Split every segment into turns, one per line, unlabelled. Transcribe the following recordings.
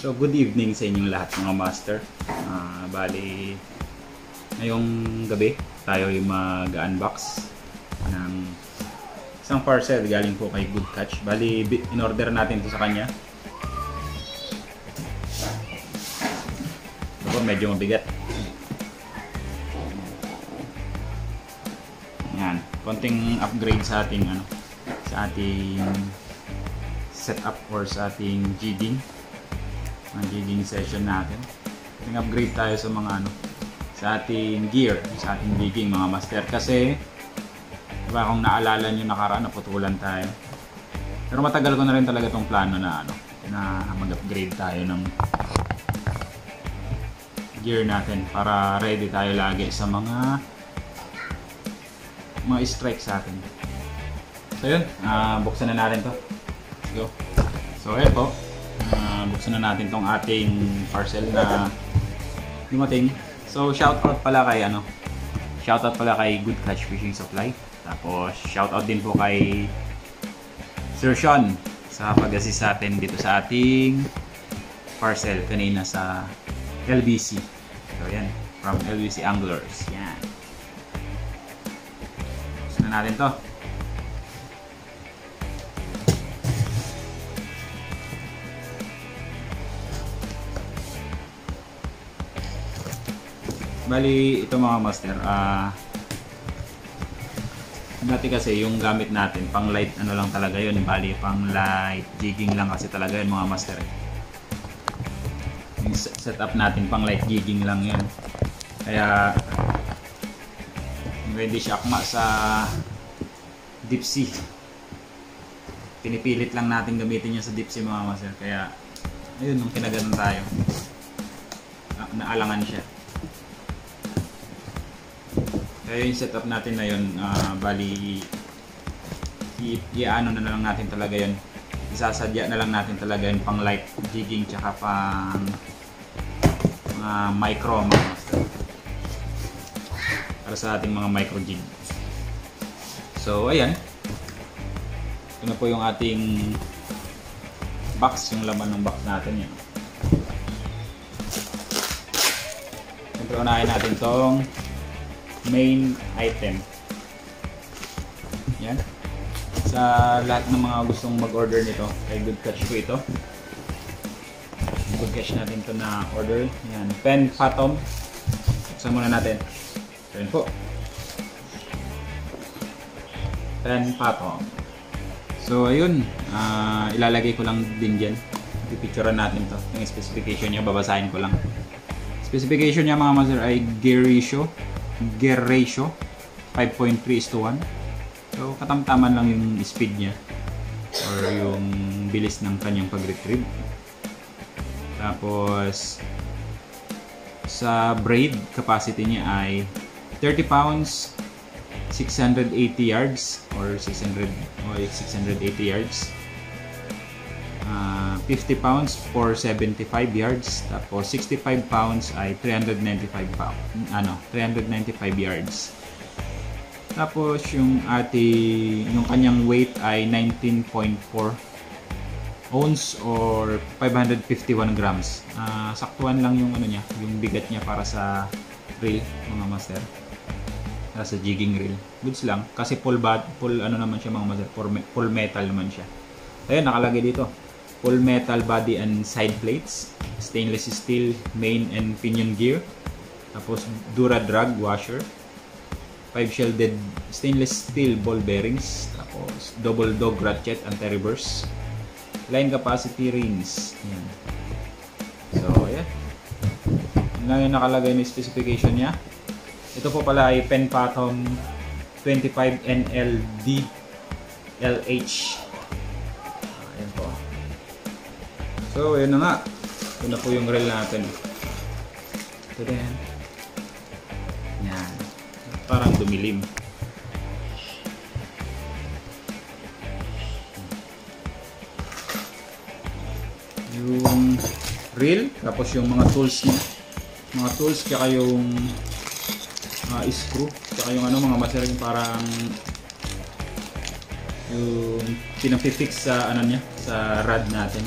So good evening sa inyong lahat mga master. Bali ngayong gabi tayo yung mag-unbox ng isang parcel galing po kay Good Catch. Bali in-order natin ito sa kanya. Ito medyo mabigat. Yan, konting upgrade sa ating setup or sa ating jigging. Ang jigging session natin. Upgrade tayo sa mga sa ating gear, sa ating jigging mga master, kasi diba kung naalala nyo nakaraan naputulan tayo. Pero matagal ko na rin talaga tong plano na mag-upgrade tayo ng gear natin para ready tayo lagi sa mga strike sa atin. So yun, buksan na natin to. Let's go. So eto, buksan na natin tong ating parcel na dumating. So shoutout pala kay Good Catch Fishing Supply. Tapos shoutout din po kay Sir Sean sa pag-assist sa atin dito sa ating parcel kanina sa LBC. So yan, from LBC Anglers. Yan. Buksan na natin to. Bali, ito mga master, dati kasi yung gamit natin, pang light lang talaga yun. Bali, pang light jigging lang kasi talaga yun mga master. Yung setup natin, pang light jigging lang yun. Kaya, hindi siya akma sa deep sea. Pinipilit lang natin gamitin niya sa deep sea mga master. Kaya, ayun, nung kinaganon tayo, naalangan siya. Kaya yung setup natin na yun, bali i-ano na lang natin talaga yun. Isasadya na lang natin talaga yun pang light jigging tsaka pang micro mga master. Para sa ating mga micro jig. So ayan. Ito na po yung ating box, yung laman ng box natin yun. Siyempre unahin natin tong main item. Yan. Sa lahat ng mga gustong mag-order nito, kay Good Catch ko ito. Good Catch natin ito na order. Yan. Pen Phantom. Buksan muna natin. Yan po. Pen Phantom. So ayun. Ilalagay ko lang din dyan. Pipicturean natin to. Yung specification niya, babasahin ko lang. Specification niya mga master ay gear ratio 5.3:1. So katamtaman lang yung speed niya or yung bilis ng kanyang pag-retrieve. Tapos sa braid capacity niya ay 30 pounds 680 yards or 680 yards. 50 pounds 475 yards, tapos 65 pounds ay 395 yards. Tapos yung kanyang weight ay 19.4 ounce or 551 grams. Saktuan lang yung yung bigat niya para sa reel mga master. Para sa jigging reel. Goods lang kasi full naman siya mga master, full metal naman siya. Ayun, nakalagay dito. Full metal body and side plates, stainless steel main and pinion gear, tapos Dura drag washer, 5 shielded stainless steel ball bearings, tapos double dog ratchet anti-reverse, line capacity rings. Yan. So yeah, yun yung nakalagay na specification niya. Ito po pala ay Pen Phantom 25 NLD LH. So, yun na nga. Ito na po yung reel natin. Ito din. Yan. Parang dumilim. Yung reel, tapos yung mga tools niya. Mga tools, kaya yung screw. Kaya yung mga masaring parang yung pinapifix sa niya, sa rod natin.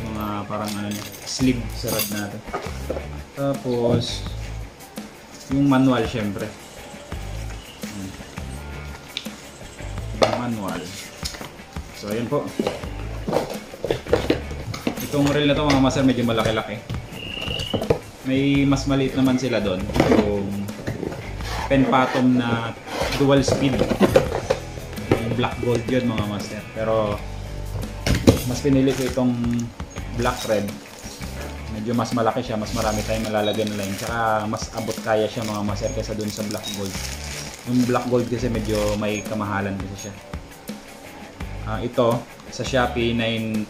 Mga parang ano, sleeve sa rod natin. Tapos yung manual syempre. Yung manual. So ayun po. Itong reel na to mga master medyo malaki-laki. May mas maliit naman sila doon. Yung Penpatom na dual speed. Yung black gold yun mga master. Pero mas pinili ko itong black red. Medyo mas malaki siya, mas marami tayong malalagyan na line. Tsaka mas abot kaya siya mga master kaysa dun sa black gold. Yung black gold kasi medyo may kamahalan kasi siya. Ito sa Shopee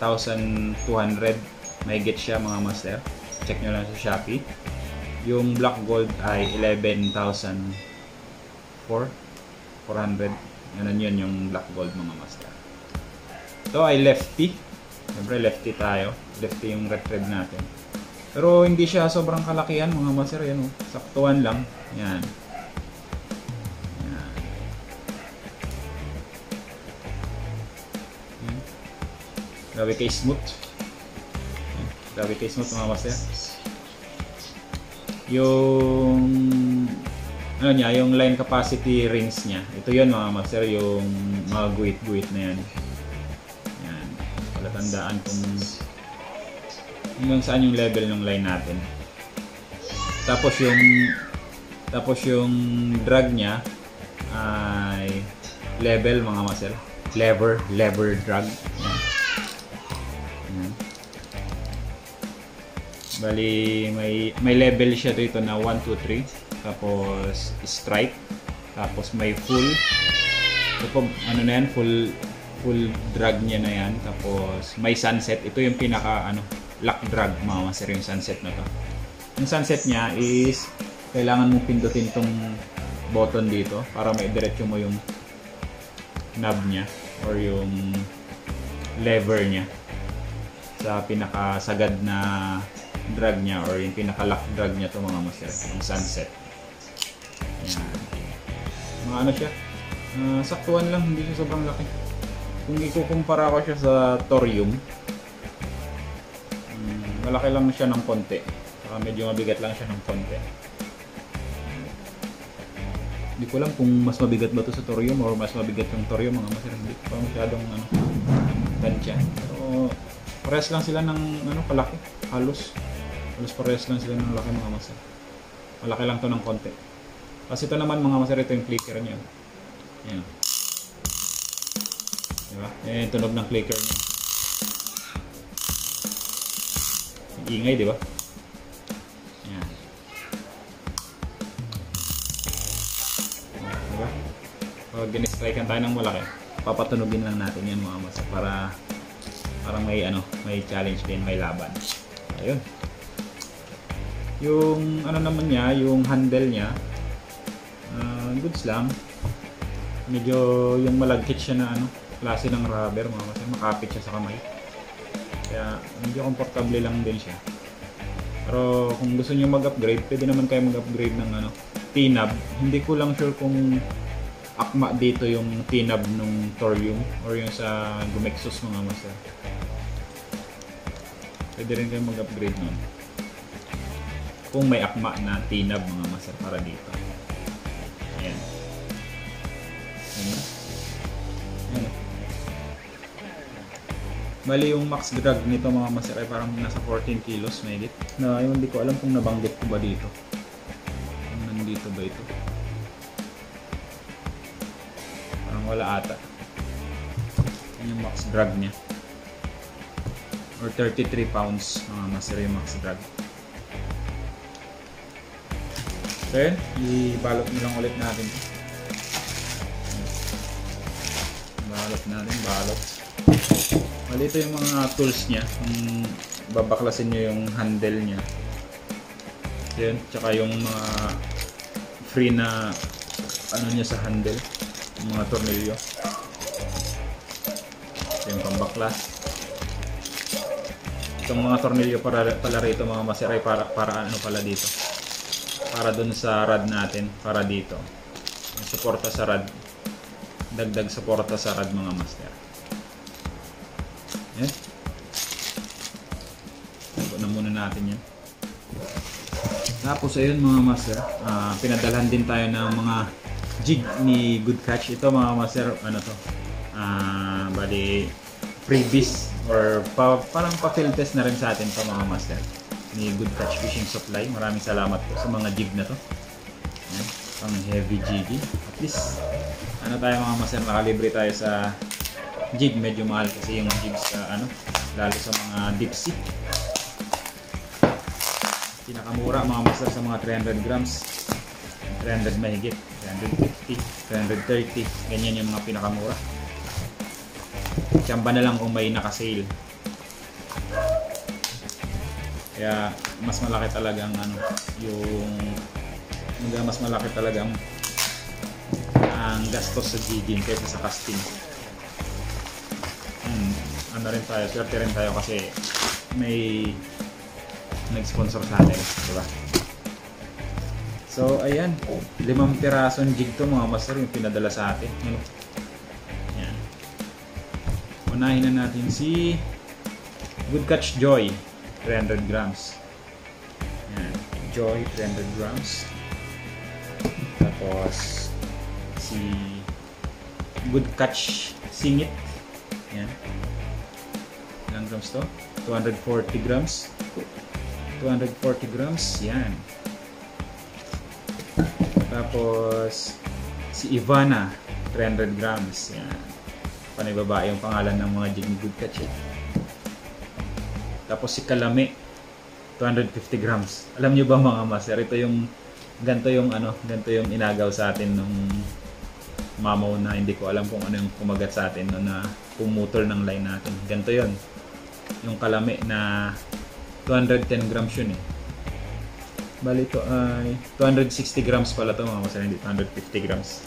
9,200 may get siya mga master. Check nyo lang sa Shopee. Yung black gold ay 11,400. Ganun yun yung black gold mga master. Ito ay lefty. Siyempre lefty tayo. Lefty yung red thread natin. Pero hindi siya sobrang kalakihan mga master. Yan, saktuan lang. Yan. Yan. Yan. Grabe kay smooth. Yan. Grabe kay smooth mga master. Yung ano niya, yung line capacity rings niya. Ito yun mga master. Yung mga guhit-guhit na yan. Tandaan kung hanggang saan yung level ng line natin. Tapos yung drag niya ay level mga master. Lever drag. Yan. Bali may level siya dito na 1 2 3. Tapos stripe. Tapos may full. Ito ano na yan, full drag niya na yan. Tapos may sunset. Ito yung pinaka lock drag mga master, yung sunset na to. Yung sunset niya is kailangan mong pindutin tong button dito para maidiretso mo yung knob niya or yung lever niya sa pinaka sagad na drag niya or yung pinaka lock drag niya to mga master, yung sunset. Yan. Mga ano siya, saktuan lang, hindi siya sobrang laki. Kung ikukumpara ko siya sa Thorium, malaki lang siya ng konti. Saka medyo mabigat lang siya ng konti. Hindi ko alam kung mas mabigat ba ito sa Thorium or mas mabigat yung Thorium mga master. Hindi ko pa masyadong tansya. Pero parehas lang sila ng kalaki. Halos parehas lang sila ng laki mga master. Malaki lang to ng konti. Kasi ito naman mga master, ito yung clicker niya. Yan. Diba? Yan yung tunog ng clicker niya. Ingay, diba? Yan. Diba? Pag ginistrikean tayo ng malaki, papatunugin lang natin yan mga master para may challenge din, may laban. Ayun. Yung naman niya, yung handle niya, goods lang. Medyo yung malagkit siya na klase ng rubber mga master, makapit siya sa kamay. Kaya medyo komportable lang din siya. Pero kung gusto niyo mag-upgrade, pwede naman kayo mag-upgrade ng T-knob. Hindi ko lang sure kung akma dito yung T-knob nung Thorium or yung sa Gumexus mga master. Pwede rin kayo mag-upgrade nun kung may akma na T-knob mga master para dito. Ayan. Ayan. Bali yung max drag nito mga master ay parang nasa 14 kilos mahigit. Na hindi ko alam kung nabanggit ko ba dito. Kung nandito ba ito. Parang wala ata. Yan yung max drag niya. Or 33 pounds mga master yung max drag. So yun, ibalot na lang ulit natin. Balot natin, balot. Malito yung mga tools niya, kung babaklasin nyo yung handle niya. Yan, tsaka yung mga free na niya sa handle, yung mga tornilyo. Yung pambaklas. Itong mga tornilyo pala rito mga master ay para pala dito. Para dun sa rod natin, para dito. Yung suporta sa rod. Dagdag suporta sa rod mga master. Yan. Tago na muna natin yan. Tapos ayun mga master, pinadalhan din tayo ng mga jig ni Good Catch. Ito mga master, ano to, bali freebies or parang pa-field test na rin sa atin to mga master ni Good Catch Fishing Supply. Maraming salamat po sa mga jig na to. Ayan, pang heavy jigging. At least ano tayo mga master, nakalibre tayo sa jig. Medyo mahal kasi yung jig sa ano, lalo sa mga deep sea. Pinakamura mga master sa mga 300 grams, 300 mahigit, 350, 330, ganyan yung mga pinakamura. Tsamba na lang kung may naka-sale. Kaya mas malaki talagang ano, mas malaki talagang ang gastos sa jigging kaysa sa casting. Ano rin tayo, swerte rin tayo kasi may nag-sponsor sa atin, diba? So ayan, 5 pirasong jig to mga master yung pinadala sa atin. Ayan. Unahin na natin si Good Catch Joy, 300 grams. Ayan. Joy, 300 grams. Tapos si Good Catch Singit. Ayan. Ilang grams to? 240 grams. 240 grams, yan. Tapos si Ivana, 300 grams, yan. Panay babae yung pangalan ng mga jig ni Good Catch. Tapos si Kalame, 250 grams. Alam nyo ba mga master, ito yung ganito yung inagaw sa atin nung mamaw na hindi ko alam kung ano yung kumagat sa atin no, na pumutol ng line natin. Ganito yon, yung Kalame na 210 grams yun eh. Bali ito ay 260 grams pala ito mga master, hindi 250 grams.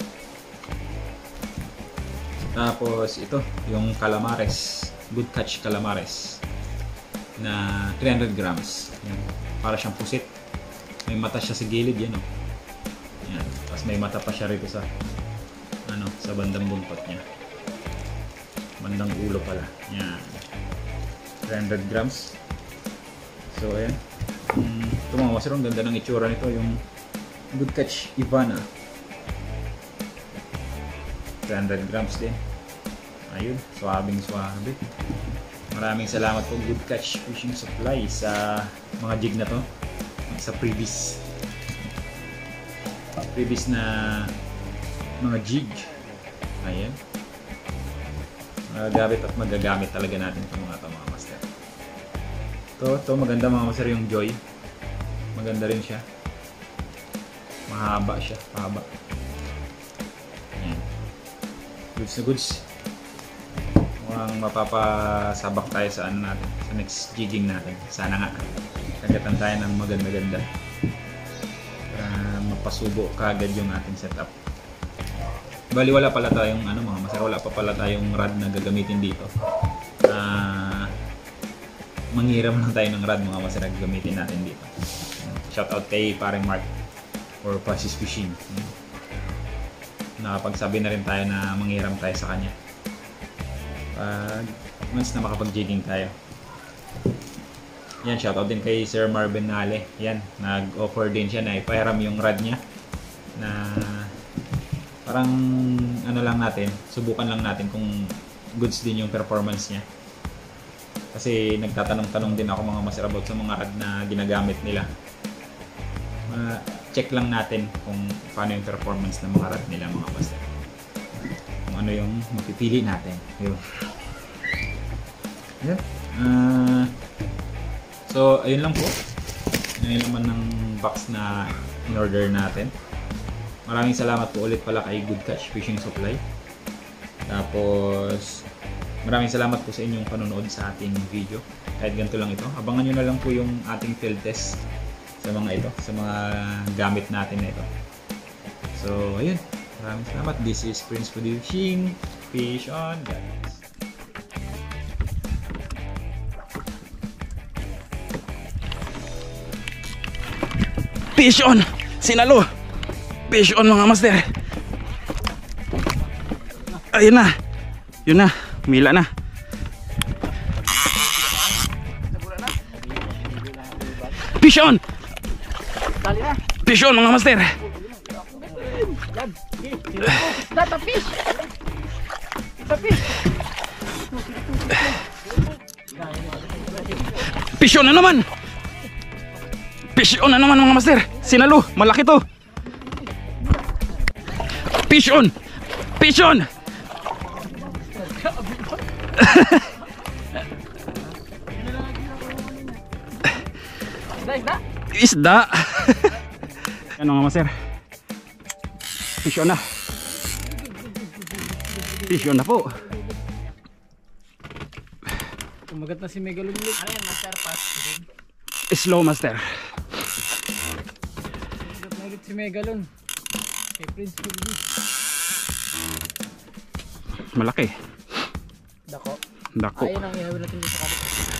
Tapos ito, yung Calamares, Good Catch Calamares na 300 grams. Yan. Para siyang pusit. May mata siya sa gilid yan, oh. Yan. Tapos may mata pa siya rito sa ano, sa bandang buntot niya. Bandang ulo pala. Yan. 300 grams. So ayan, ito mga master, ang ganda ng itsura nito, yung Good Catch Ivana, 300 grams din. Ayun, swabing swabe. Maraming salamat po Good Catch Fishing Supply sa mga jig na to, sa previous na mga jig. Ayan, magagamit at magagamit talaga natin itong mga master. Ito maganda mga master, yung Joy. Maganda rin siya. Mahaba siya, pahaba. Ayan. Goods na goods. Mukhang mapapasabak tayo sa ano natin, sa next jigging natin. Sana nga kagatan tayo ng maganda-ganda para mapasubo kaagad yung ating setup. Bali wala pala tayong ano mga master, wala pa pala tayong rod na gagamitin dito. Manghiram lang tayo ng rod mga master na gagamitin natin dito. Shoutout kay paring Mark for Passes Fishing. Nakapagsabi na rin tayo na manghiram tayo sa kanya once na makapag-jigging tayo. Yan, shoutout din kay Sir Marvin Nale. Yan, nag-offer din siya na ipahiram yung rod niya na parang ano lang natin, subukan lang natin kung goods din yung performance niya. Kasi nagtatanong-tanong din ako mga master about sa mga rod na ginagamit nila. Check lang natin kung paano yung performance ng mga rod nila mga master. Kung ano yung mapipili natin. Yun. Yeah. So, ayun lang po. Yun naman ng box na in-order natin. Maraming salamat po ulit pala kay Good Catch Fishing Supply. Tapos maraming salamat po sa inyong panonood sa ating video. Kahit ganito lang ito, abangan nyo na lang po yung ating field test sa mga ito, sa mga gamit natin na ito. So ayun, maraming salamat. This is Prince Fishing. Fish on guys.
Fish on! Sinalo! Fish on mga master! Ayun na! Yun na! Mila na! Fish on!
Dali na.
Fish on mga master!
Yan. That's a fish. It's a fish.
Fish on na naman! Fish on na naman mga master! Sinalo! Malaki to! Fish on! Fish on!
Isda.
Isda! Yan mga master. Fish on na. Fish on na po.
Kumagat na si Megalon ulit. Ano yan, master? Pass.
Slow master.
Kumagat na ulit si Megalon. Kay Prince Philby.
Malaki.
Dako.
Dako.
Ayun ang ihawin natin dito sa kapit.